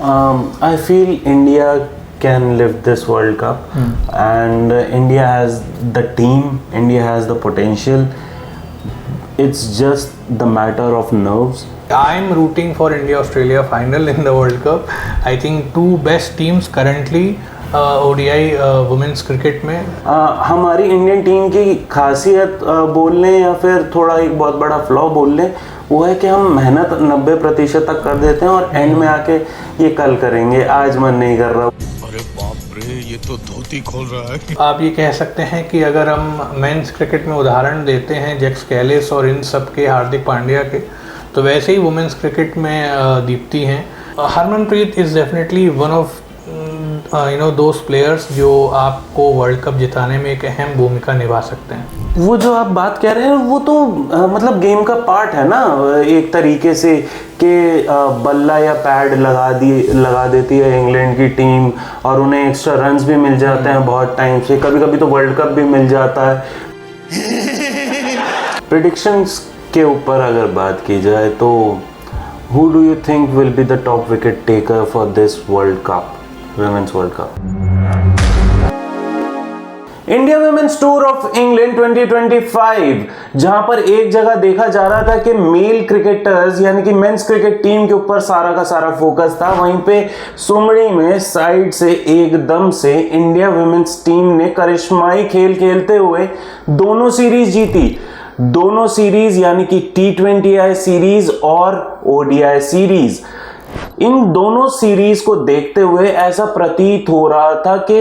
I feel India can lift this World Cup, and India has the team, India has the potential. It's just the matter of nerves. I'm rooting for India-Australia final in the World Cup. I think two best teams currently ODI women's cricket में. हमारी Indian team की खासियत बोल लें या फिर थोड़ा एक बहुत बड़ा फ्लॉ बोल लें, वो है कि हम मेहनत 90% तक कर देते हैं और एंड में आके ये कल करेंगे, आज मन नहीं कर रहा. अरे बाप रे, ये तो धोती खोल रहा है. आप ये कह सकते हैं कि अगर हम मेंस क्रिकेट में उदाहरण देते हैं जैक्स कैलिस और इन सब के, हार्दिक पांड्या के, तो वैसे ही वुमेन्स क्रिकेट में दीप्ति हैं. Harmanpreet is definitely one of those players जो आपको वर्ल्ड कप जिताने में एक अहम भूमिका निभा सकते हैं. वो जो आप बात कह रहे हैं वो तो मतलब गेम का पार्ट है ना, एक तरीके से कि बल्ला या पैड लगा देती है इंग्लैंड की टीम और उन्हें एक्स्ट्रा रन्स भी मिल जाते हैं बहुत टाइम से, कभी कभी तो वर्ल्ड कप भी मिल जाता है. प्रेडिक्शंस के ऊपर अगर बात की जाए तो who do you think will be the top wicket taker for this World Cup, Women's World Cup? India women's tour of England 2025, जहां पर एक जगह देखा जा रहा था कि मेल क्रिकेटर्स यानी कि मेंस क्रिकेट टीम के ऊपर सारा का सारा फोकस था, वहीं पे सुमड़ी में साइड से एकदम से इंडिया वुमेन्स टीम ने करिश्माई खेल खेलते हुए दोनों सीरीज जीती. दोनों सीरीज यानी कि T20I सीरीज और ODI सीरीज, इन दोनों सीरीज को देखते हुए ऐसा प्रतीत हो रहा था कि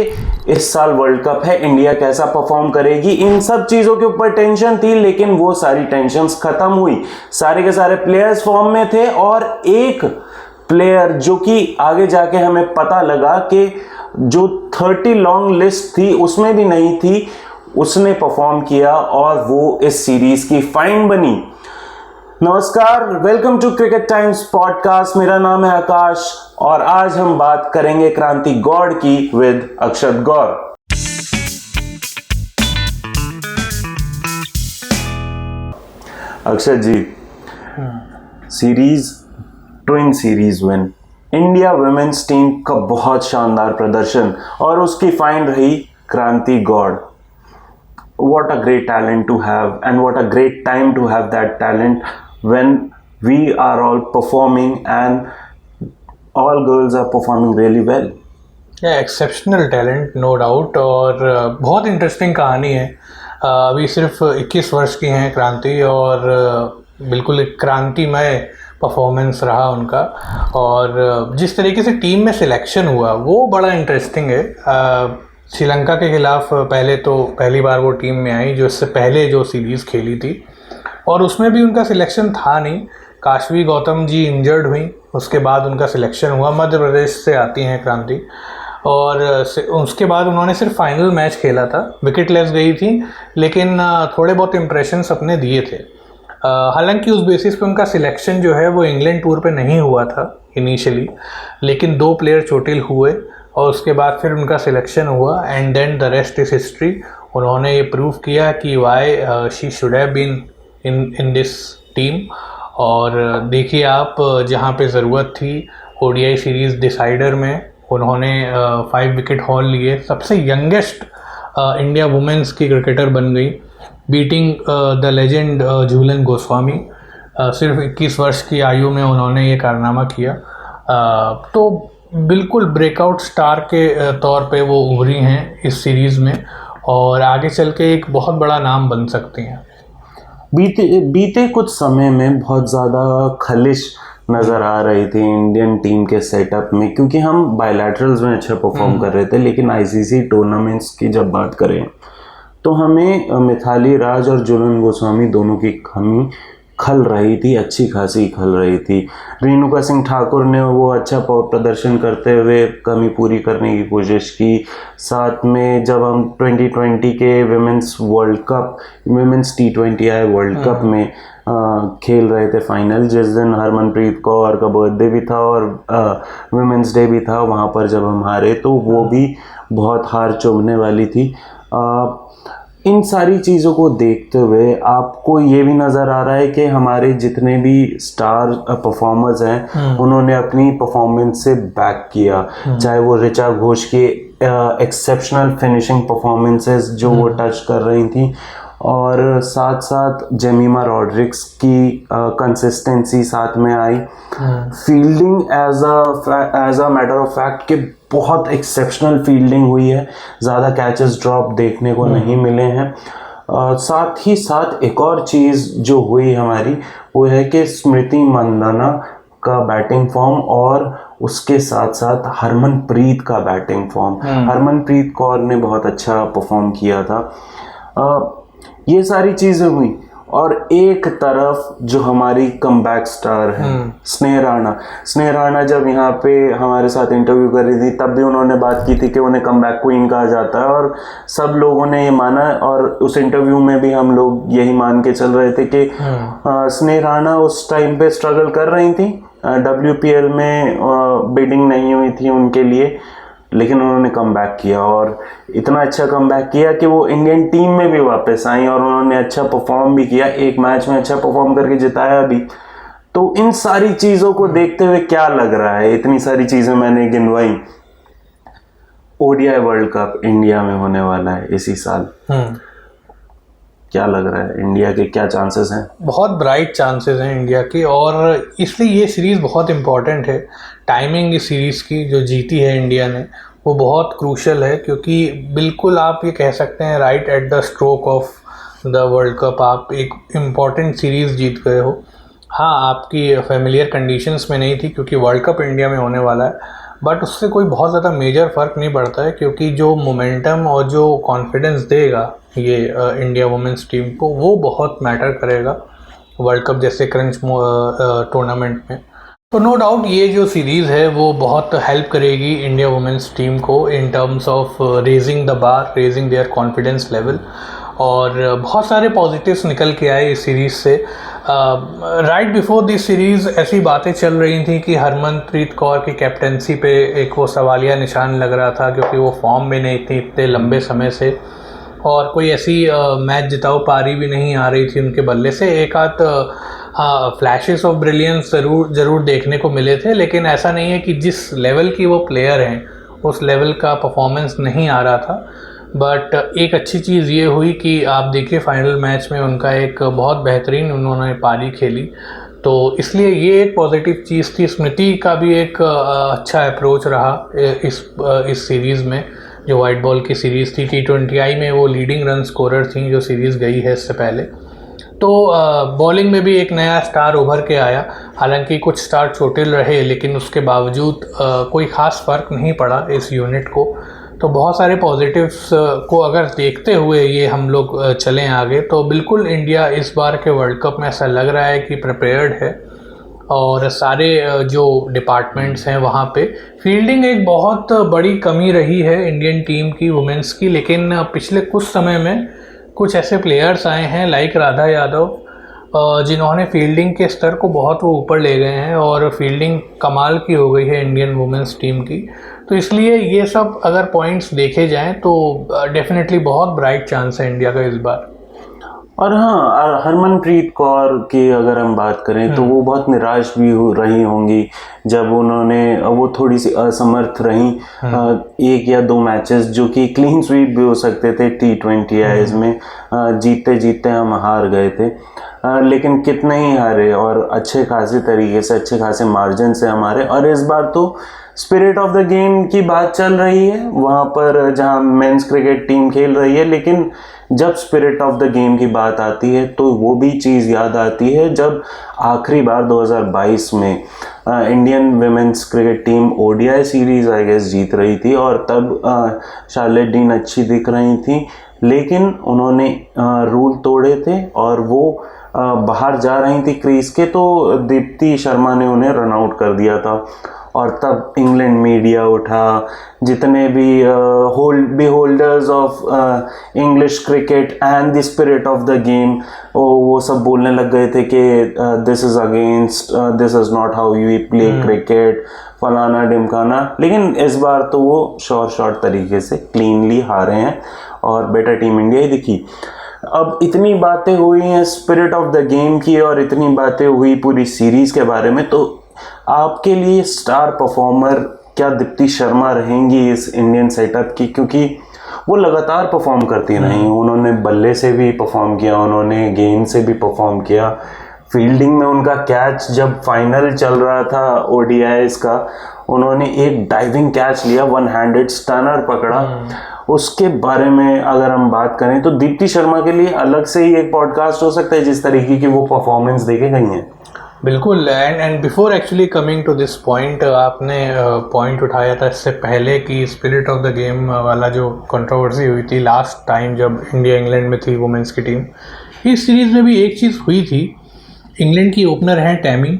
इस साल वर्ल्ड कप है, इंडिया कैसा परफॉर्म करेगी. इन सब चीजों के ऊपर टेंशन थी, लेकिन वो सारी टेंशन्स खत्म हुई. सारे के सारे प्लेयर्स फॉर्म में थे और एक प्लेयर जो कि आगे जाके हमें पता लगा कि जो 30 लॉन्ग लिस्ट थी उसमें भी नहीं थी, उसने परफॉर्म किया और वो इस सीरीज की फाइन बनी. नमस्कार, welcome to Cricket Times podcast. मेरा नाम है आकाश और आज हम बात करेंगे क्रांति गौड़ की with Akshat Gaur. Akshat ji, series twin series win, India women's team का बहुत शानदार प्रदर्शन और उसकी फाइन रही Kranti Gaud. What a great talent to have, and what a great time to have that talent when we are all performing and all girls are performing really well. Exceptional talent, no doubt. और बहुत interesting कहानी है. अभी सिर्फ 21 वर्ष की हैं क्रांति और बिल्कुल एक क्रांतिमय परफॉर्मेंस रहा उनका. और जिस तरीके से टीम में सिलेक्शन हुआ वो बड़ा इंटरेस्टिंग है. श्रीलंका के खिलाफ पहली बार वो टीम में आई, जो इससे पहले जो सीरीज़ खेली थी, और उसमें भी उनका सिलेक्शन था नहीं. काशवी गौतम जी इंजर्ड हुई, उसके बाद उनका सिलेक्शन हुआ. मध्य प्रदेश से आती हैं क्रांति और उसके बाद उन्होंने सिर्फ फाइनल मैच खेला था, विकेट लेस गई थी, लेकिन थोड़े बहुत इम्प्रेशंस अपने दिए थे. हालांकि उस बेसिस पे उनका सिलेक्शन जो है वो इंग्लैंड टूर पे नहीं हुआ था इनिशियली, लेकिन 2 प्लेयर चोटिल हुए और उसके बाद फिर उनका सिलेक्शन हुआ. And then the rest is history. उन्होंने ये प्रूव किया कि why she should have been in this team. और देखिए आप, जहाँ पे ज़रूरत थी ODI सीरीज़ डिसाइडर में उन्होंने 5 विकेट हॉल लिए. सबसे यंगेस्ट इंडिया वुमेन्स की क्रिकेटर बन गई, beating the legend Jhulan Goswami. सिर्फ 21 वर्ष की आयु में उन्होंने ये कारनामा किया. तो बिल्कुल ब्रेकआउट स्टार के तौर पे वो उभरी हैं इस सीरीज़ में और आगे चल के एक बहुत बड़ा नाम बन सकती हैं. बीते कुछ समय में बहुत ज़्यादा खलिश नज़र आ रही थी इंडियन टीम के सेटअप में, क्योंकि हम बायलैटरल्स में अच्छा परफॉर्म कर रहे थे, लेकिन ICC टूर्नामेंट्स की जब बात करें तो हमें मिथाली राज और झूलन गोस्वामी दोनों की कमी खल रही थी, अच्छी खासी खल रही थी. रेणुका सिंह ठाकुर ने वो अच्छा प्रदर्शन करते हुए कमी पूरी करने की कोशिश की. साथ में जब हम 2020 के women's world cup, women's T20I world cup में खेल रहे थे फाइनल, जिस दिन हरमनप्रीत कौर का बर्थडे भी था और वुमेन्स डे भी था, वहाँ पर जब हम हारे तो वो भी बहुत हार चुभने वाली थी. इन सारी चीज़ों को देखते हुए आपको ये भी नज़र आ रहा है कि हमारे जितने भी स्टार परफॉर्मर्स हैं उन्होंने अपनी परफॉर्मेंस से बैक किया, चाहे वो ऋचा घोष की एक्सेप्शनल फिनिशिंग परफॉर्मेंसेस जो वो टच कर रही थी, और साथ साथ जेमिमा रॉड्रिक्स की कंसिस्टेंसी साथ में आई। Fielding as a matter of fact कि बहुत एक्सेप्शनल फील्डिंग हुई है, ज़्यादा कैचेस ड्रॉप देखने को नहीं मिले हैं। साथ ही साथ एक और चीज़ जो हुई हमारी वो है कि स्मृति मंदाना का बैटिंग फॉर्म और उसके साथ साथ हरमनप्रीत का बैटिंग फॉर्म, हरमनप्रीत कौर ने बहुत अच्छा परफॉर्म किया था। ये सारी चीज़ें हुई, और एक तरफ जो हमारी कमबैक स्टार है स्नेह राणा जब यहाँ पे हमारे साथ इंटरव्यू कर रही थी तब भी उन्होंने बात की थी कि उन्हें कमबैक क्वीन कहा जाता है, और सब लोगों ने ये माना, और उस इंटरव्यू में भी हम लोग यही मान के चल रहे थे कि स्नेह राणा उस टाइम पे स्ट्रगल कर रही थी, WPL में बिडिंग नहीं हुई थी उनके लिए, लेकिन उन्होंने कमबैक किया, और इतना अच्छा कमबैक किया कि वो इंडियन टीम में भी वापस आई और उन्होंने अच्छा परफॉर्म भी किया, एक मैच में अच्छा परफॉर्म करके जिताया भी। तो इन सारी चीज़ों को देखते हुए क्या लग रहा है, इतनी सारी चीज़ें मैंने गिनवाई, ODI वर्ल्ड कप इंडिया में होने वाला है इसी साल, क्या लग रहा है इंडिया के क्या चांसेस हैं? बहुत ब्राइट चांसेस हैं इंडिया के, और इसलिए ये सीरीज़ बहुत इम्पॉर्टेंट है। टाइमिंग इस सीरीज़ की जो जीती है इंडिया ने वो बहुत क्रूशल है, क्योंकि बिल्कुल आप ये कह सकते हैं right at the stroke of the world cup आप एक इम्पॉर्टेंट सीरीज़ जीत गए हो। हाँ, आपकी फेमिलियर कंडीशंस में नहीं थी क्योंकि वर्ल्ड कप इंडिया में होने वाला है, बट उससे कोई बहुत ज़्यादा मेजर फ़र्क नहीं पड़ता है, क्योंकि जो मोमेंटम और जो कॉन्फिडेंस देगा ये इंडिया वुमेंस टीम को वो बहुत मैटर करेगा वर्ल्ड कप जैसे क्रंच टूर्नामेंट में। तो नो डाउट ये जो सीरीज़ है वो बहुत हेल्प करेगी इंडिया वुमेंस टीम को in terms of raising the bar, raising their confidence level, और बहुत सारे पॉजिटिव्स निकल के आए इस सीरीज़ से। राइट बिफोर दिस सीरीज़ ऐसी बातें चल रही थी कि हरमनप्रीत कौर की कैप्टनसी पे एक वो सवालिया निशान लग रहा था, क्योंकि वो फॉर्म में नहीं थी इतने लंबे समय से, और कोई ऐसी मैच जिताओ पारी भी नहीं आ रही थी उनके बल्ले से। एक आध फ्लैशेस ऑफ ब्रिलियंस ज़रूर देखने को मिले थे, लेकिन ऐसा नहीं है कि जिस लेवल की वो प्लेयर हैं उस लेवल का परफॉर्मेंस नहीं आ रहा था। बट एक अच्छी चीज़ ये हुई कि आप देखिए फाइनल मैच में उनका एक बहुत बेहतरीन उन्होंने पारी खेली, तो इसलिए ये एक पॉजिटिव चीज़ थी। स्मृति का भी एक अच्छा अप्रोच रहा इस सीरीज़ में, जो वाइट बॉल की सीरीज़ थी। T20I में वो लीडिंग रन स्कोरर थी जो सीरीज़ गई है इससे पहले। तो बॉलिंग में भी एक नया स्टार उभर के आया, हालांकि कुछ स्टार छोटे रहे, लेकिन उसके बावजूद कोई ख़ास फ़र्क नहीं पड़ा इस यूनिट को। तो बहुत सारे पॉजिटिव्स को अगर देखते हुए ये हम लोग चलें आगे, तो बिल्कुल इंडिया इस बार के वर्ल्ड कप में ऐसा लग रहा है कि प्रिपेयर्ड है, और सारे जो डिपार्टमेंट्स हैं वहाँ पे फील्डिंग एक बहुत बड़ी कमी रही है इंडियन टीम की वुमेंस की, लेकिन पिछले कुछ समय में कुछ ऐसे प्लेयर्स आए हैं लाइक राधा यादव जिन्होंने फील्डिंग के स्तर को बहुत वो ऊपर ले गए हैं, और फील्डिंग कमाल की हो गई है इंडियन वुमेंस टीम की। तो इसलिए ये सब अगर पॉइंट्स देखे जाएं तो डेफिनेटली बहुत ब्राइट चांस है इंडिया का इस बार। और हाँ, हरमनप्रीत कौर की अगर हम बात करें तो वो बहुत निराश भी रही होंगी जब वो थोड़ी सी असमर्थ रही। एक या दो मैचेस जो कि क्लीन स्वीप भी हो सकते थे T20I में, जीतते जीतते हम हार गए थे, लेकिन कितने ही हारे और अच्छे खासे तरीके से, अच्छे खासे मार्जिन से हमारे। और इस बार तो स्पिरिट ऑफ द गेम की बात चल रही है वहाँ पर जहाँ मेंस क्रिकेट टीम खेल रही है, लेकिन जब स्पिरिट ऑफ द गेम की बात आती है तो वो भी चीज़ याद आती है जब आखिरी बार 2022 में Indian women's cricket team ODI series I guess जीत रही थी, और तब शार्लेट डीन अच्छी दिख रही थी, लेकिन उन्होंने रूल तोड़े थे और वो बाहर जा रही थी क्रीज के, तो दीप्ति शर्मा ने उन्हें रन आउट कर दिया था। और तब इंग्लैंड मीडिया उठा, जितने भी holders of English cricket and the spirit of the game, वो सब बोलने लग गए थे कि this is against, this is not how you play cricket, फलाना ढिमकाना। लेकिन इस बार तो वो शॉर्ट तरीके से क्लीनली हारे हैं और बेटर टीम इंडिया ही दिखी। अब इतनी बातें हुई हैं स्पिरिट ऑफ द गेम की और इतनी बातें हुई पूरी सीरीज़ के बारे में, तो आपके लिए स्टार परफॉर्मर क्या दीप्ति शर्मा रहेंगी इस इंडियन सेटअप की? क्योंकि वो लगातार परफॉर्म करती रही, उन्होंने बल्ले से भी परफॉर्म किया, उन्होंने गेंद से भी परफॉर्म किया, फील्डिंग में उनका कैच जब फाइनल चल रहा था ओडीआईज का, उन्होंने एक डाइविंग कैच लिया, वन हैंडेड स्टनर पकड़ा। उसके बारे में अगर हम बात करें तो दीप्ति शर्मा के लिए अलग से ही एक पॉडकास्ट हो सकता है जिस तरीके की वो परफॉर्मेंस देके गई हैं। बिल्कुल। And before actually coming to this point, आपने पॉइंट उठाया था इससे पहले कि स्पिरिट ऑफ द गेम वाला जो कंट्रोवर्सी हुई थी लास्ट टाइम जब इंडिया इंग्लैंड में थी वुमेंस की टीम, इस सीरीज़ में भी एक चीज़ हुई थी। इंग्लैंड की ओपनर हैं टैमी,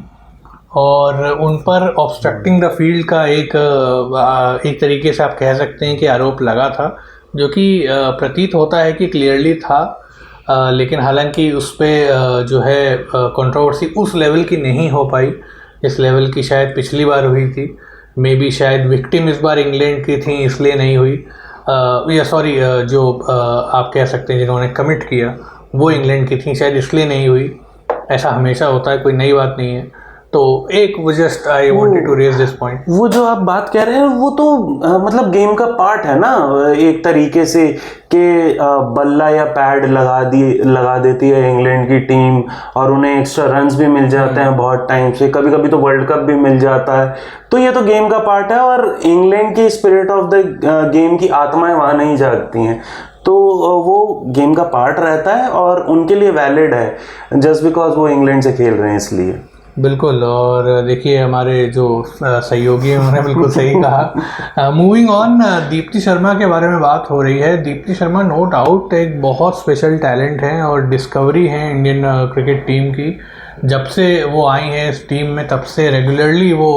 और उन पर ऑब्स्ट्रक्टिंग द फील्ड का एक तरीके से आप कह सकते हैं कि आरोप लगा था, जो कि प्रतीत होता है कि क्लियरली था, लेकिन हालांकि उस पर जो है कंट्रोवर्सी उस लेवल की नहीं हो पाई जिस लेवल की शायद पिछली बार हुई थी। मे बी शायद विक्टिम इस बार इंग्लैंड की थी इसलिए नहीं हुई, या सॉरी जो आप कह सकते हैं जिन्होंने कमिट किया वो इंग्लैंड की थी, शायद इसलिए नहीं हुई। ऐसा हमेशा होता है, कोई नई बात नहीं है। तो एक just I wanted to raise this point. वो जो आप बात कह रहे हैं वो तो मतलब गेम का पार्ट है ना एक तरीके से, कि बल्ला या पैड लगा देती है इंग्लैंड की टीम और उन्हें एक्स्ट्रा रन्स भी मिल जाते हैं बहुत टाइम से, कभी कभी तो वर्ल्ड कप भी मिल जाता है। तो ये तो गेम का पार्ट है और इंग्लैंड की स्पिरिट ऑफ द गेम की आत्माएं वहाँ नहीं जागती हैं, तो वो गेम का पार्ट रहता है और उनके लिए वैलिड है जस्ट बिकॉज वो इंग्लैंड से खेल रहे हैं इसलिए। बिल्कुल। और देखिए हमारे जो सहयोगी हैं उन्होंने बिल्कुल सही कहा। मूविंग ऑन, दीप्ति शर्मा के बारे में बात हो रही है। दीप्ति शर्मा नो डाउट एक बहुत स्पेशल टैलेंट है और डिस्कवरी है इंडियन क्रिकेट टीम की। जब से वो आई हैं इस टीम में तब से रेगुलरली वो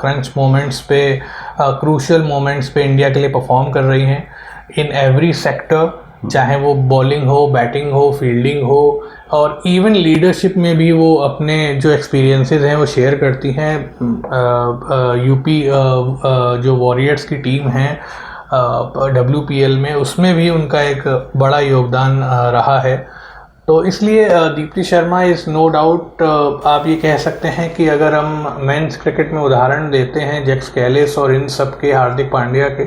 क्रंच मोमेंट्स पे, क्रूशियल मोमेंट्स पे इंडिया के लिए परफॉर्म कर रही हैं इन एवरी सेक्टर, चाहे वो बॉलिंग हो, बैटिंग हो, फील्डिंग हो, और इवन लीडरशिप में भी वो अपने जो एक्सपीरियंसेस हैं वो शेयर करती हैं। यूपी जो वॉरियर्स की टीम है WPL में, उसमें भी उनका एक बड़ा योगदान रहा है। तो इसलिए Deepti Sharma is no doubt, आप ये कह सकते हैं कि अगर हम मेंस क्रिकेट में उदाहरण देते हैं जैक्स कैलिस और इन सब के, हार्दिक पांड्या के,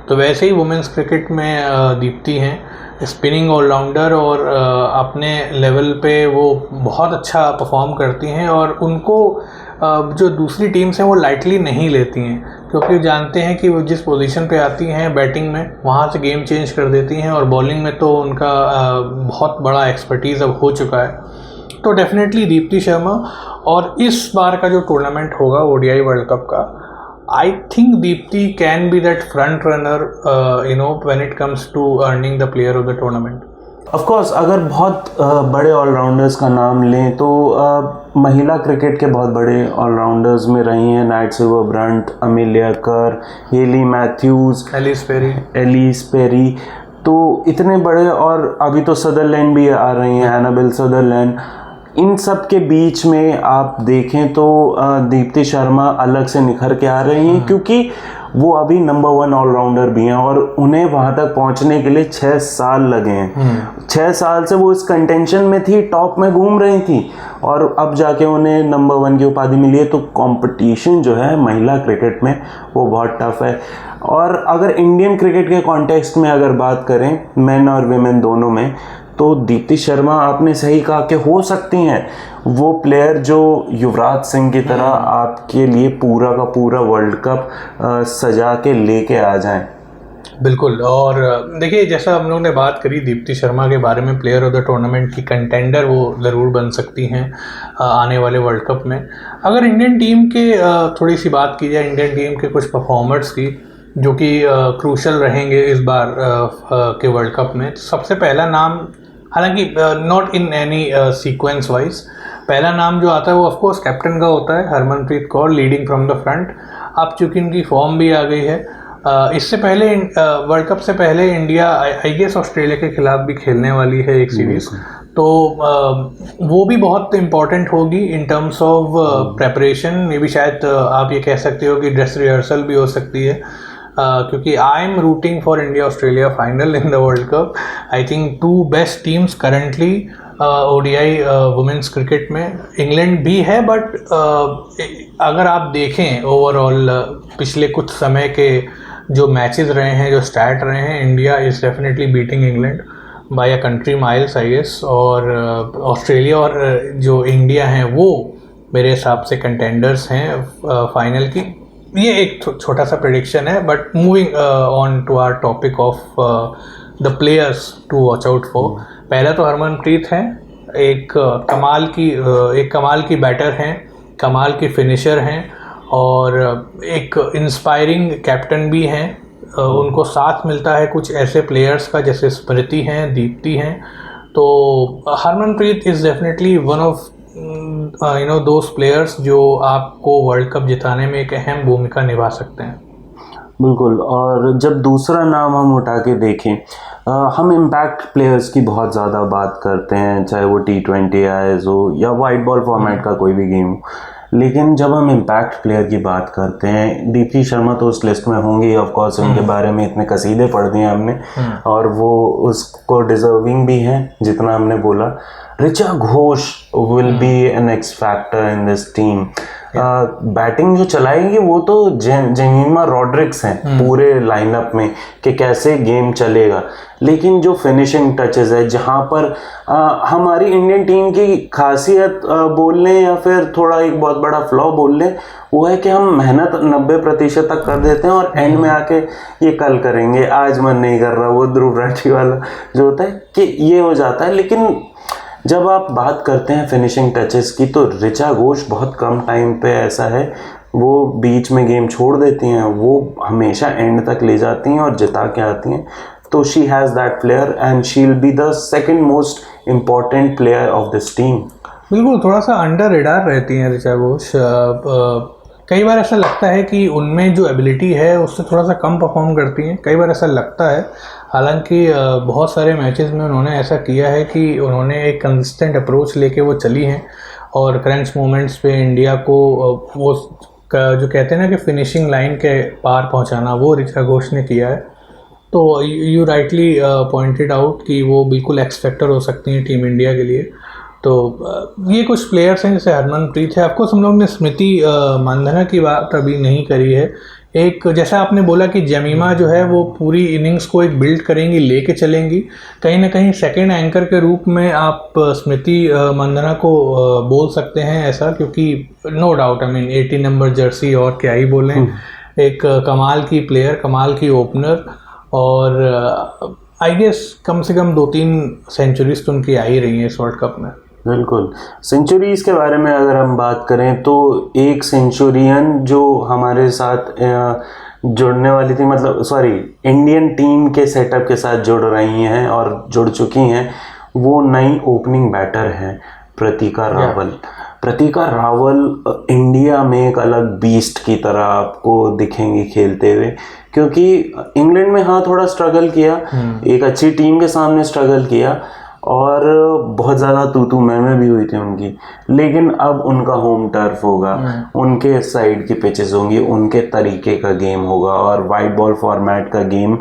तो वैसे ही वुमेंस क्रिकेट में दीप्ति हैं स्पिनिंग ऑलराउंडर, और अपने लेवल पे वो बहुत अच्छा परफॉर्म करती हैं और उनको जो दूसरी टीम्स हैं वो लाइटली नहीं लेती हैं, क्योंकि जानते हैं कि वो जिस पोजीशन पे आती हैं बैटिंग में वहाँ से गेम चेंज कर देती हैं, और बॉलिंग में तो उनका बहुत बड़ा एक्सपर्टीज़ अब हो चुका है। तो डेफिनेटली दीप्ति शर्मा, और इस बार का जो टूर्नामेंट होगा ODI वर्ल्ड कप का, I think Deepti can be that front runner, when it comes to earning the player of the tournament. Of course, अगर बहुत बड़े ऑलराउंडर्स का नाम लें तो महिला क्रिकेट के बहुत बड़े ऑलराउंडर्स में रही हैं नाइट सिल्वर ब्रंट, अमेलिया कर, हेली मैथ्यूज़, एलिस पेरी, तो इतने बड़े, और अभी तो सदरलैंड भी आ रही हैं, एनाबेल सदरलैंड। इन सब के बीच में आप देखें तो दीप्ति शर्मा अलग से निखर के आ रही हैं, क्योंकि वो अभी नंबर 1 ऑलराउंडर भी हैं और उन्हें वहाँ तक पहुँचने के लिए 6 साल लगे हैं। 6 साल से वो इस कंटेंशन में थी, टॉप में घूम रही थी, और अब जाके उन्हें नंबर 1 की उपाधि मिली है। तो कंपटीशन जो है महिला क्रिकेट में वो बहुत टफ है। और अगर इंडियन क्रिकेट के कॉन्टेक्स्ट में अगर बात करें मेन और विमेन दोनों में, तो दीप्ति शर्मा आपने सही कहा कि हो सकती हैं वो प्लेयर जो युवराज सिंह की तरह आपके लिए पूरा का पूरा वर्ल्ड कप सजा के लेके आ जाएं। बिल्कुल। और देखिए जैसा हम लोगों ने बात करी दीप्ति शर्मा के बारे में, प्लेयर ऑफ द टूर्नामेंट की कंटेंडर वो ज़रूर बन सकती हैं आने वाले वर्ल्ड कप में। अगर इंडियन टीम के थोड़ी सी बात की जाए, इंडियन टीम के कुछ परफॉर्मर्स की जो कि क्रूशल रहेंगे इस बार के वर्ल्ड कप में, तो सबसे पहला नाम, हालांकि not in any sequence wise, पहला नाम जो आता है वो ऑफकोर्स कैप्टन का होता है, Harmanpreet Kaur, leading from the front. अब चूँकि इनकी फॉर्म भी आ गई है, इससे पहले वर्ल्ड कप से पहले इंडिया आई गेस ऑस्ट्रेलिया के खिलाफ भी खेलने वाली है एक सीरीज़, तो वो भी बहुत इम्पॉर्टेंट होगी in terms of preparation. May be शायद आप ये कह सकते हो कि ड्रेस रिहर्सल भी हो सकती है क्योंकि I am rooting for India Australia final in the world cup. I think 2 best teams currently ODI women's cricket में, इंग्लैंड भी है, बट अगर आप देखें ओवरऑल पिछले कुछ समय के जो मैचेस रहे हैं, जो स्टैट रहे हैं, India is definitely beating England by a country miles I guess. और ऑस्ट्रेलिया और जो इंडिया हैं वो मेरे हिसाब से कंटेंडर्स हैं फाइनल की। ये एक छोटा सा प्रेडिक्शन है, but moving on to our topic of the players to watch out for. पहला तो हरमनप्रीत हैं, एक कमाल की बैटर हैं, कमाल की फिनिशर हैं और एक इंस्पायरिंग कैप्टन भी हैं। उनको साथ मिलता है कुछ ऐसे प्लेयर्स का जैसे स्मृति हैं, दीप्ति हैं। तो Harmanpreet is definitely one of those players जो आपको वर्ल्ड कप जिताने में एक अहम भूमिका निभा सकते हैं। बिल्कुल। और जब दूसरा नाम हम उठा के देखें, हम इम्पैक्ट प्लेयर्स की बहुत ज़्यादा बात करते हैं, चाहे वो T20 आईज हो या वाइट बॉल फॉर्मेट का कोई भी गेम हो, लेकिन जब हम इम्पैक्ट प्लेयर की बात करते हैं, दीप्ति शर्मा तो उस लिस्ट में होंगी ऑफ कोर्स। उनके बारे में इतने कसीदे पढ़ दिए हमने और वो उसको डिजर्विंग भी हैं जितना हमने बोला। Richa Ghosh will be an X factor in this team. Batting जो चलाएंगी वो तो जेमिमा रॉड्रिक्स हैं पूरे लाइनअप में कि कैसे गेम चलेगा, लेकिन जो फिनिशिंग टचेस है, जहाँ पर हमारी इंडियन टीम की खासियत बोल लें या फिर थोड़ा एक बहुत बड़ा फ्लॉ बोल लें, वो है कि हम मेहनत 90% तक कर देते हैं और एंड में आके ये कल करेंगे, आज मन नहीं कर रहा, वो ध्रुव राठी वाला जो होता है कि ये हो जाता है। लेकिन जब आप बात करते हैं फिनिशिंग टचेस की, तो ऋचा घोष बहुत कम टाइम पे ऐसा है, वो बीच में गेम छोड़ देती हैं, वो हमेशा एंड तक ले जाती हैं और जिता के आती हैं। तो she has that player and she will be the second most important player of this team. बिल्कुल, थोड़ा सा अंडर रेडार रहती हैं ऋचा घोष। कई बार ऐसा लगता है कि उनमें जो एबिलिटी है उससे थोड़ा सा कम परफॉर्म करती हैं, कई बार ऐसा लगता है। हालांकि बहुत सारे मैचेस में उन्होंने ऐसा किया है कि उन्होंने एक कंसिस्टेंट अप्रोच लेके वो चली हैं और क्रंच मोमेंट्स पे इंडिया को वो जो कहते हैं ना कि फिनिशिंग लाइन के पार पहुंचाना, वो ऋचा घोष ने किया है। तो यू राइटली पॉइंटेड आउट कि वो बिल्कुल एक्स फैक्टर हो सकती हैं टीम इंडिया के लिए। तो ये कुछ प्लेयर्स हैं, जैसे हरमनप्रीत है। ऑफकोर्स हम लोग ने स्मृति मंधाना की बात अभी नहीं करी है। एक जैसा आपने बोला कि जमीमा जो है वो पूरी इनिंग्स को एक बिल्ड करेंगी, लेके चलेंगी, कहीं ना कहीं सेकंड एंकर के रूप में आप स्मृति मंधाना को बोल सकते हैं ऐसा, क्योंकि no doubt I mean 80 number jersey और क्या ही बोलें, एक कमाल की प्लेयर, कमाल की ओपनर और आई गेस कम से कम 2-3 सेंचुरीज तो उनकी आ ही रही हैं इस वर्ल्ड कप में। बिल्कुल। सेंचुरीज के बारे में अगर हम बात करें तो एक सेंचुरियन जो हमारे साथ जुड़ने वाली थी, मतलब सॉरी इंडियन टीम के सेटअप के साथ जुड़ रही हैं और जुड़ चुकी हैं, वो नई ओपनिंग बैटर हैं प्रतीका रावल। प्रतीका रावल इंडिया में एक अलग बीस्ट की तरह आपको दिखेंगी खेलते हुए, क्योंकि इंग्लैंड में हाँ थोड़ा स्ट्रगल किया, एक अच्छी टीम के सामने स्ट्रगल किया और बहुत ज़्यादा तू मैं भी हुई थी उनकी, लेकिन अब उनका होम टर्फ होगा, उनके साइड की पिचेस होंगी, उनके तरीके का गेम होगा और वाइट बॉल फॉर्मेट का गेम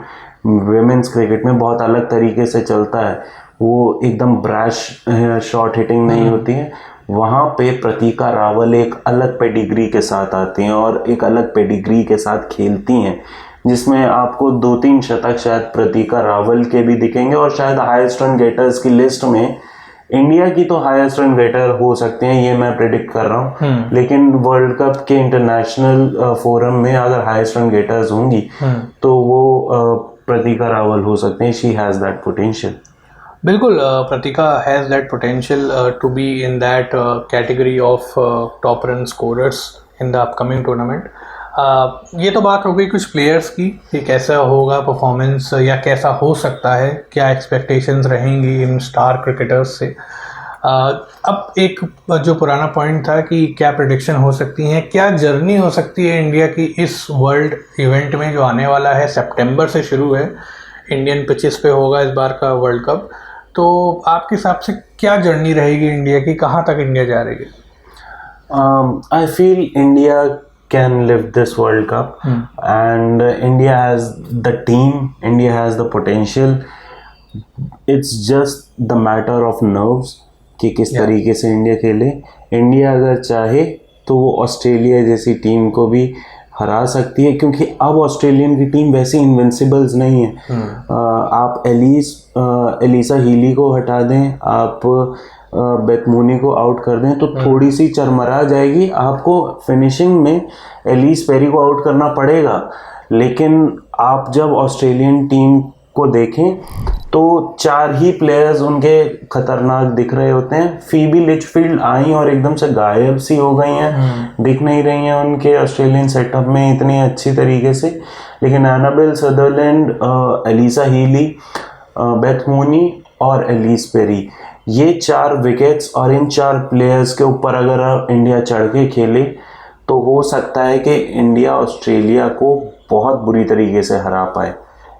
विमेंस क्रिकेट में बहुत अलग तरीके से चलता है। वो एकदम ब्रैश शॉट हिटिंग नहीं होती है। वहाँ पे प्रतीका रावल एक अलग पेडिग्री के साथ आती हैं और एक अलग पेडिग्री के साथ खेलती हैं, जिसमें आपको 2-3 शतक शायद प्रतीका रावल के भी दिखेंगे और शायद हाईएस्ट रन गेटर्स की लिस्ट में इंडिया की तो हाईएस्ट रन गेटर हो सकते हैं, ये मैं प्रेडिक्ट कर रहा हूँ। लेकिन वर्ल्ड कप के इंटरनेशनल फोरम में अगर हाईएस्ट रन गेटर्स होंगी तो वो प्रतीका रावल हो सकते हैं। She has that potential. बिल्कुल, Pratika has that potential to be in that category of top run scorers in the upcoming tournament. ये तो बात हो गई कुछ प्लेयर्स की कि कैसा होगा परफॉर्मेंस या कैसा हो सकता है, क्या एक्सपेक्टेशंस रहेंगी इन स्टार क्रिकेटर्स से। अब एक जो पुराना पॉइंट था कि क्या प्रेडिक्शन हो सकती हैं, क्या जर्नी हो सकती है इंडिया की इस वर्ल्ड इवेंट में जो आने वाला है, सितंबर से शुरू है, इंडियन पिचेस पे होगा इस बार का वर्ल्ड कप। तो आपके हिसाब से क्या जर्नी रहेगी इंडिया की, कहाँ तक इंडिया जा रही है? I feel India can lift this World Cup. And India has the team, India has the potential. It's just the matter of nerves कि किस तरीके से इंडिया खेले. इंडिया अगर चाहे तो वो ऑस्ट्रेलिया जैसी टीम को भी हरा सकती है, क्योंकि अब ऑस्ट्रेलियन की टीम वैसी इनविंसिबल्स नहीं है. आप एलिसा हीली को हटा दें, आप बेथ मूनी को आउट कर दें तो थोड़ी सी चरमरा जाएगी. आपको फिनिशिंग में एलिस पेरी को आउट करना पड़ेगा. लेकिन आप जब ऑस्ट्रेलियन टीम को देखें तो 4 ही प्लेयर्स उनके खतरनाक दिख रहे होते हैं. फीबी लिचफील्ड आई और एकदम से गायब सी हो गई हैं, दिख नहीं रही हैं उनके ऑस्ट्रेलियन सेटअप में इतनी अच्छी तरीके से. लेकिन Annabel Sutherland, Alyssa Healy, Beth Mooney और एलिस पेरी, ये 4 विकेट्स और इन 4 प्लेयर्स के ऊपर अगर इंडिया चढ़ के खेले तो हो सकता है कि इंडिया ऑस्ट्रेलिया को बहुत बुरी तरीके से हरा पाए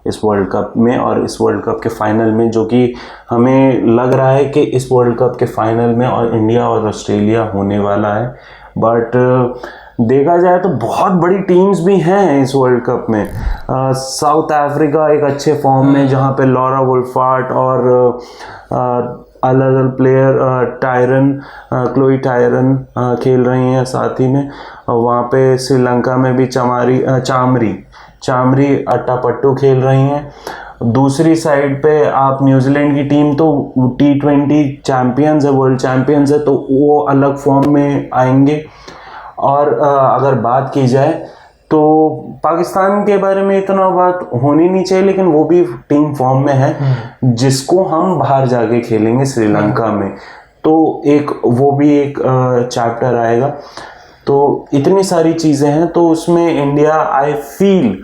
इस वर्ल्ड कप में और इस वर्ल्ड कप के फाइनल में, जो कि हमें लग रहा है कि इस वर्ल्ड कप के फाइनल में और इंडिया और ऑस्ट्रेलिया होने वाला है. बट देखा जाए तो बहुत बड़ी टीम्स भी हैं इस वर्ल्ड कप में. साउथ अफ्रीका एक अच्छे फॉर्म में, जहाँ पे लॉरा वुल्फार्ट और अलग अलग प्लेयर क्लोई टायरन खेल रही हैं साथ ही में. वहाँ पे श्रीलंका में भी चामरी अट्टापट्टू खेल रही हैं. दूसरी साइड पे आप न्यूजीलैंड की टीम तो T20 चैम्पियंस है, वर्ल्ड चैम्पियंस है, तो वो अलग फॉर्म में आएंगे. और अगर बात की जाए तो पाकिस्तान के बारे में इतना बात होनी नहीं चाहिए, लेकिन वो भी टीम फॉर्म में है, जिसको हम बाहर जाके खेलेंगे श्रीलंका में. तो वो भी एक चैप्टर आएगा. तो इतनी सारी चीज़ें हैं, तो उसमें India I feel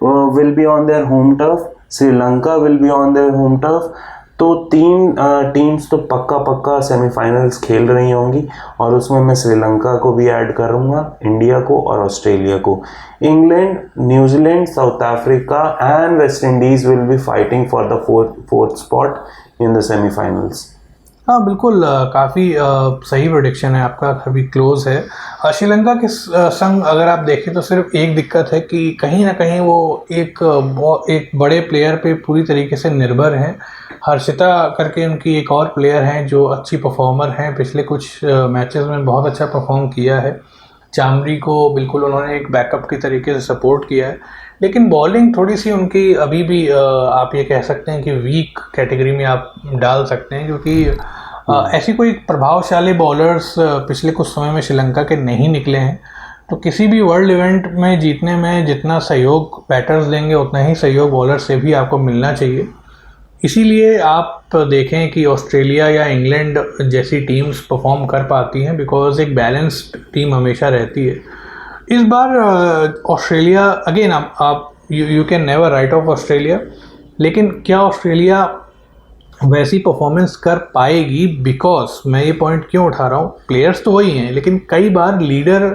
will be on their home turf, Sri Lanka will be on their home turf. तो 3 टीम्स तो पक्का सेमीफाइनल्स खेल रही होंगी, और उसमें मैं श्रीलंका को भी ऐड करूँगा, इंडिया को और ऑस्ट्रेलिया को. England, New Zealand, south Africa and West Indies will be fighting for the fourth spot in the semifinals. हाँ बिल्कुल, काफ़ी सही प्रेडिक्शन है आपका, काफ़ी क्लोज है. श्रीलंका के संग अगर आप देखें तो सिर्फ एक दिक्कत है कि कहीं ना कहीं वो एक बड़े प्लेयर पे पूरी तरीके से निर्भर हैं. हर्षिता करके उनकी एक और प्लेयर हैं जो अच्छी परफॉर्मर हैं, पिछले कुछ मैचेस में बहुत अच्छा परफॉर्म किया है. चामरी को बिल्कुल उन्होंने एक बैकअप की तरीके से सपोर्ट किया है. लेकिन बॉलिंग थोड़ी सी उनकी अभी भी आप ये कह सकते हैं कि वीक कैटेगरी में आप डाल सकते हैं, क्योंकि ऐसी कोई प्रभावशाली बॉलर्स पिछले कुछ समय में श्रीलंका के नहीं निकले हैं. तो किसी भी वर्ल्ड इवेंट में जीतने में जितना सहयोग बैटर्स देंगे उतना ही सहयोग बॉलर से भी आपको मिलना चाहिए. इसीलिए आप देखें कि ऑस्ट्रेलिया या इंग्लैंड जैसी टीम्स परफॉर्म कर पाती हैं, बिकॉज एक बैलेंस्ड टीम हमेशा रहती है. इस बार ऑस्ट्रेलिया अगेन आप you can never write of Australia, लेकिन क्या ऑस्ट्रेलिया वैसी परफॉर्मेंस कर पाएगी? बिकॉज मैं ये पॉइंट क्यों उठा रहा हूँ, प्लेयर्स तो वही हैं, लेकिन कई बार लीडर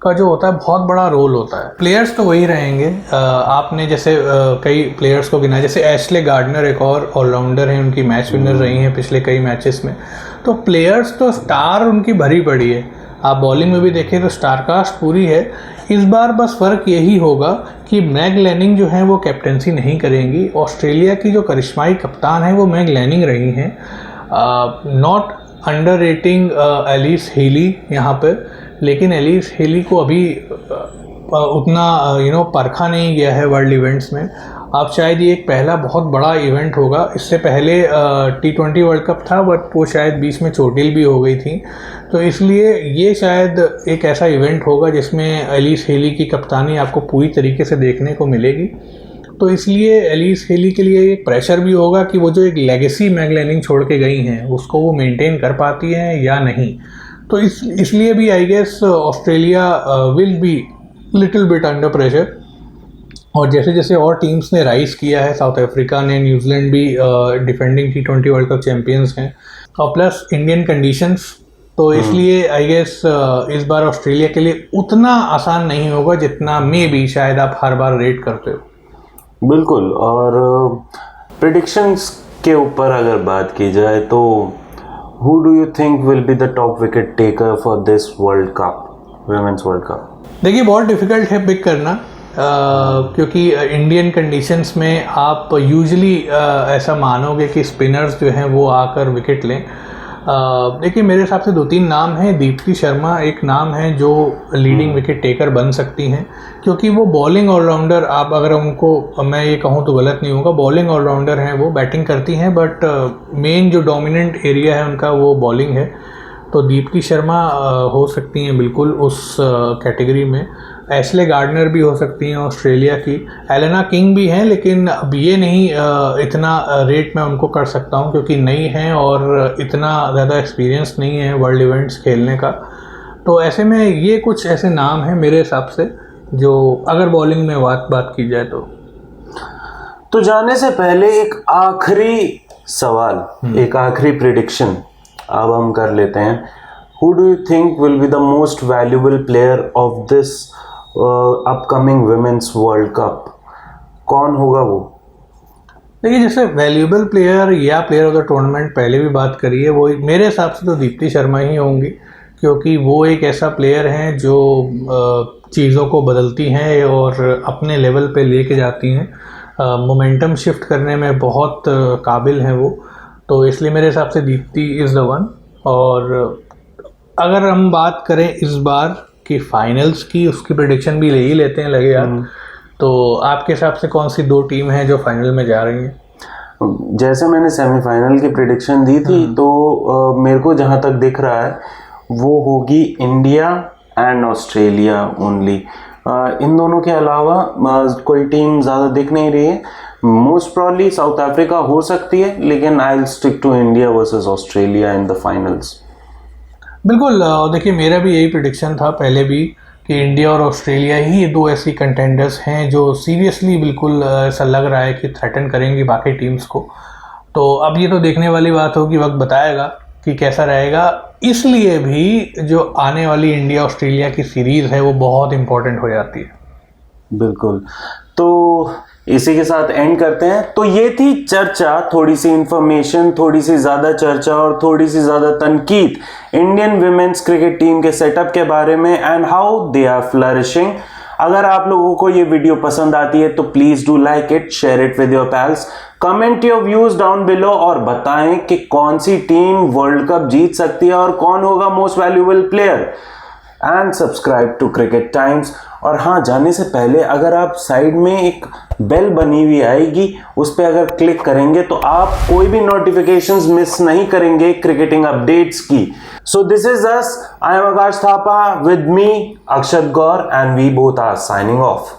का जो होता है बहुत बड़ा रोल होता है. प्लेयर्स तो वही रहेंगे. आपने जैसे कई प्लेयर्स को गिना, जैसे एशले गार्डनर एक और ऑलराउंडर हैं, उनकी मैच विनर रही हैं पिछले कई मैचेस में. तो प्लेयर्स तो स्टार उनकी भरी पड़ी है. आप बॉलिंग में भी देखें तो स्टारकास्ट पूरी है. इस बार बस फ़र्क यही होगा कि मैग लैनिंग जो है वो कैप्टेंसी नहीं करेंगी. ऑस्ट्रेलिया की जो करिश्माई कप्तान है वो मैग लैनिंग रही हैं. Not underrating Alyssa Healy यहाँ पर, लेकिन एलिस हीली को अभी उतना परखा नहीं गया है वर्ल्ड इवेंट्स में. आप शायद ये एक पहला बहुत बड़ा इवेंट होगा. इससे पहले T20 वर्ल्ड कप था, बट वो शायद बीच में चोटिल भी हो गई थी. तो इसलिए ये शायद एक ऐसा इवेंट होगा जिसमें एलिस हीली की कप्तानी आपको पूरी तरीके से देखने को मिलेगी. तो इसलिए एलिस हीली के लिए एक प्रेशर भी होगा कि वो जो एक लेगेसी मैग लैनिंग छोड़ के गई हैं उसको वो मेंटेन कर पाती हैं या नहीं. तो इसलिए भी I guess Australia will be little bit under pressure. और जैसे जैसे और टीम्स ने राइज किया है, साउथ अफ्रीका ने, न्यूजीलैंड भी defending T20 world cup champions हैं, और प्लस इंडियन कंडीशंस, तो इसलिए आई गेस इस बार ऑस्ट्रेलिया के लिए उतना आसान नहीं होगा जितना मे बी शायद आप हर बार रेट करते हो. बिल्कुल. और प्रेडिक्शंस के ऊपर अगर बात की जाए तो who do you think will be the top wicket taker for this World Cup, Women's World Cup? देखिए बहुत डिफ़िकल्ट है पिक करना, क्योंकि इंडियन कंडीशंस में आप यूजुअली ऐसा मानोगे कि स्पिनर्स जो हैं वो आकर विकेट लें। देखिए मेरे हिसाब से 2-3 नाम हैं। दीप्ति शर्मा एक नाम है जो लीडिंग विकेट टेकर बन सकती हैं, क्योंकि वो बॉलिंग ऑलराउंडर, आप अगर उनको मैं ये कहूँ तो गलत नहीं होगा, बॉलिंग ऑलराउंडर हैं, वो बैटिंग करती हैं बट मेन जो डोमिनेंट एरिया है उनका वो बॉलिंग है। तो दीप्ति शर्मा हो सकती हैं बिल्कुल उस कैटेगरी में। एशले गार्डनर भी हो सकती हैं ऑस्ट्रेलिया की। एलेना किंग भी हैं, लेकिन अब ये नहीं इतना रेट मैं उनको कर सकता हूँ क्योंकि नई हैं और इतना ज़्यादा एक्सपीरियंस नहीं है वर्ल्ड इवेंट्स खेलने का। तो ऐसे में ये कुछ ऐसे नाम हैं मेरे हिसाब से जो अगर बॉलिंग में बात की जाए तो जाने से पहले एक आखिरी सवाल, एक आखिरी प्रिडिक्शन अब हम कर लेते हैं। Who do you think will be the most valuable player of this upcoming Women's World Cup? कौन होगा वो? देखिए जैसे वैल्यूएबल प्लेयर या प्लेयर ऑफ द टूर्नामेंट पहले भी बात करी है, वो मेरे हिसाब से तो दीप्ति शर्मा ही होंगी, क्योंकि वो एक ऐसा प्लेयर हैं जो चीज़ों को बदलती हैं और अपने लेवल पे लेके जाती हैं। मोमेंटम शिफ्ट करने में बहुत काबिल हैं वो, तो इसलिए मेरे हिसाब से दीप्ति इज़ द वन। और अगर हम बात करें इस बार की फाइनल्स की, उसकी प्रेडिक्शन भी ले ही लेते हैं लगे यार, तो आपके हिसाब से कौन सी 2 टीम हैं जो फाइनल में जा रही हैं? जैसे मैंने सेमीफाइनल की प्रेडिक्शन दी थी तो मेरे को जहाँ तक दिख रहा है वो होगी इंडिया एंड ऑस्ट्रेलिया ओनली। इन दोनों के अलावा कोई टीम ज़्यादा दिख नहीं रही है। मोस्ट प्रॉब्ली साउथ अफ्रीका हो सकती है, लेकिन I will stick to India versus Australia in the finals. बिल्कुल, देखिए मेरा भी यही प्रेडिक्शन था पहले भी कि इंडिया और ऑस्ट्रेलिया ही 2 ऐसी कंटेंडर्स हैं जो सीरियसली बिल्कुल ऐसा लग रहा है कि थ्रेटन करेंगी बाकी टीम्स को। तो अब ये तो देखने वाली बात होगी, वक्त बताएगा कि कैसा रहेगा। इसलिए भी जो आने वाली इंडिया ऑस्ट्रेलिया की सीरीज़ है वो बहुत इंपॉर्टेंट हो जाती है। बिल्कुल, तो इसी के साथ एंड करते हैं। तो ये थी चर्चा, थोड़ी सी इंफॉर्मेशन, थोड़ी सी ज़्यादा चर्चा और थोड़ी सी ज़्यादा तनकीद इंडियन विमेंस क्रिकेट टीम के सेटअप के बारे में and how they are flourishing. अगर आप लोगों को ये वीडियो पसंद आती है तो please do like it, share it with your pals, comment your views down below और बताएं कि कौन सी टीम वर्ल्ड कप जीत सकती है और कौन होगा most valuable player. And subscribe to Cricket Times. और हाँ, जाने से पहले अगर आप साइड में एक बेल बनी हुई आएगी, उस पर अगर क्लिक करेंगे तो आप कोई भी नोटिफिकेशंस मिस नहीं करेंगे क्रिकेटिंग अपडेट्स की। So this is us, I am Akash Thapa, with me Akshat Gaur, and we both are signing of.